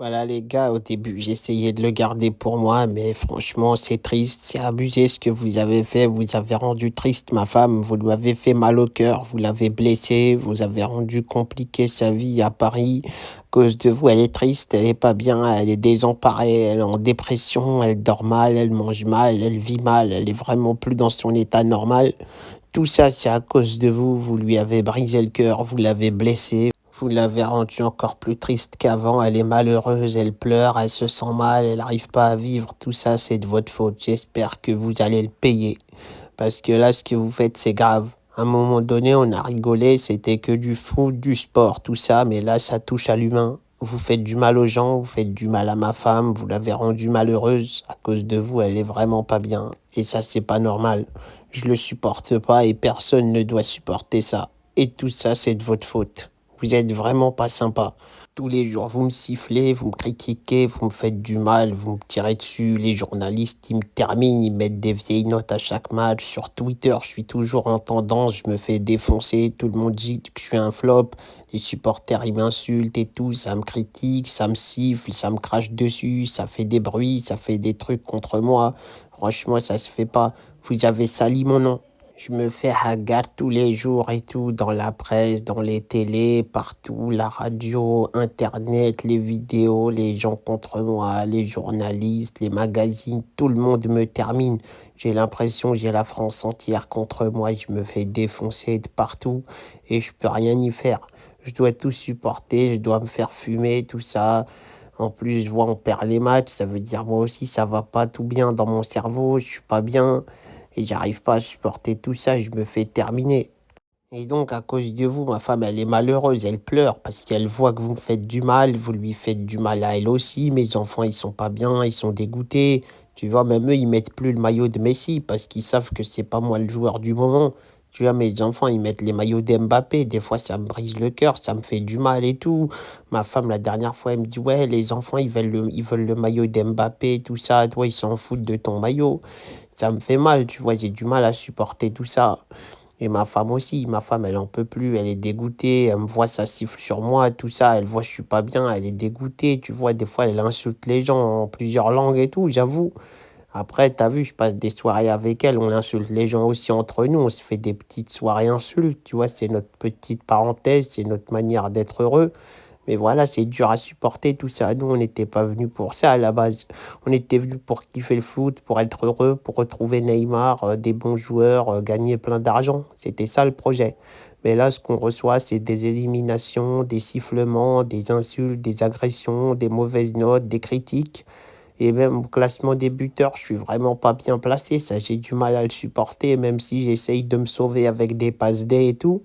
Voilà les gars, au début j'essayais de le garder pour moi, mais franchement c'est triste, c'est abusé ce que vous avez fait, vous avez rendu triste ma femme, vous lui avez fait mal au cœur, vous l'avez blessée, vous avez rendu compliqué sa vie à Paris. À cause de vous, elle est triste, elle est pas bien, elle est désemparée, elle est en dépression, elle dort mal, elle mange mal, elle vit mal, elle est vraiment plus dans son état normal. Tout ça c'est à cause de vous, vous lui avez brisé le cœur, vous l'avez blessée. Vous l'avez rendue encore plus triste qu'avant, elle est malheureuse, elle pleure, elle se sent mal, elle n'arrive pas à vivre, tout ça c'est de votre faute. J'espère que vous allez le payer. Parce que là, ce que vous faites, c'est grave. À un moment donné, on a rigolé, c'était que du foot, du sport, tout ça, mais là, ça touche à l'humain. Vous faites du mal aux gens, vous faites du mal à ma femme, vous l'avez rendue malheureuse. À cause de vous, elle est vraiment pas bien. Et ça, c'est pas normal. Je le supporte pas et personne ne doit supporter ça. Et tout ça, c'est de votre faute. Vous êtes vraiment pas sympa. Tous les jours, vous me sifflez, vous me critiquez, vous me faites du mal, vous me tirez dessus. Les journalistes, ils me terminent, ils mettent des vieilles notes à chaque match. Sur Twitter, je suis toujours en tendance, je me fais défoncer. Tout le monde dit que je suis un flop. Les supporters, ils m'insultent et tout. Ça me critique, ça me siffle, ça me crache dessus, ça fait des bruits, ça fait des trucs contre moi. Franchement, ça se fait pas. Vous avez sali mon nom. Je me fais hagar tous les jours et tout, dans la presse, dans les télés, partout, la radio, Internet, les vidéos, les gens contre moi, les journalistes, les magazines, tout le monde me termine. J'ai l'impression que j'ai la France entière contre moi, je me fais défoncer de partout et je peux rien y faire. Je dois tout supporter, je dois me faire fumer, tout ça. En plus, je vois on perd les matchs, ça veut dire moi aussi ça va pas tout bien dans mon cerveau, je suis pas bien. Et j'arrive pas à supporter tout ça, je me fais terminer. Et donc, à cause de vous, ma femme, elle est malheureuse, elle pleure parce qu'elle voit que vous me faites du mal, vous lui faites du mal à elle aussi. Mes enfants, ils sont pas bien, ils sont dégoûtés. Tu vois, même eux, ils mettent plus le maillot de Messi parce qu'ils savent que c'est pas moi le joueur du moment. Tu vois, mes enfants, ils mettent les maillots d'Mbappé. Des fois, ça me brise le cœur, ça me fait du mal et tout. Ma femme, la dernière fois, elle me dit, ouais, les enfants, ils veulent le maillot d'Mbappé, tout ça. Toi, ils s'en foutent de ton maillot. Ça me fait mal, tu vois, j'ai du mal à supporter tout ça. Et ma femme aussi, ma femme, elle en peut plus, elle est dégoûtée, elle me voit, ça siffle sur moi, tout ça, elle voit, je suis pas bien, elle est dégoûtée, tu vois, des fois, elle insulte les gens en plusieurs langues et tout, j'avoue. Après, t'as vu, je passe des soirées avec elle, on insulte les gens aussi entre nous, on se fait des petites soirées insultes, tu vois, c'est notre petite parenthèse, c'est notre manière d'être heureux. Mais voilà, c'est dur à supporter tout ça. Nous, on n'était pas venus pour ça à la base. On était venus pour kiffer le foot, pour être heureux, pour retrouver Neymar, des bons joueurs, gagner plein d'argent. C'était ça le projet. Mais là, ce qu'on reçoit, c'est des éliminations, des sifflements, des insultes, des agressions, des mauvaises notes, des critiques. Et même au classement des buteurs, je suis vraiment pas bien placé. Ça, j'ai du mal à le supporter, même si j'essaye de me sauver avec des passes D et tout.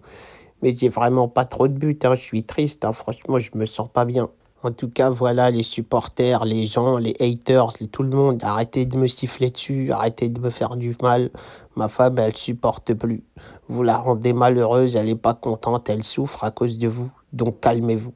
Mais j'ai vraiment pas trop de buts, hein. Je suis triste, hein. Franchement, je me sens pas bien. En tout cas, voilà, les supporters, les gens, les haters, tout le monde, arrêtez de me siffler dessus, arrêtez de me faire du mal. Ma femme, elle supporte plus. Vous la rendez malheureuse, elle est pas contente, elle souffre à cause de vous. Donc calmez-vous.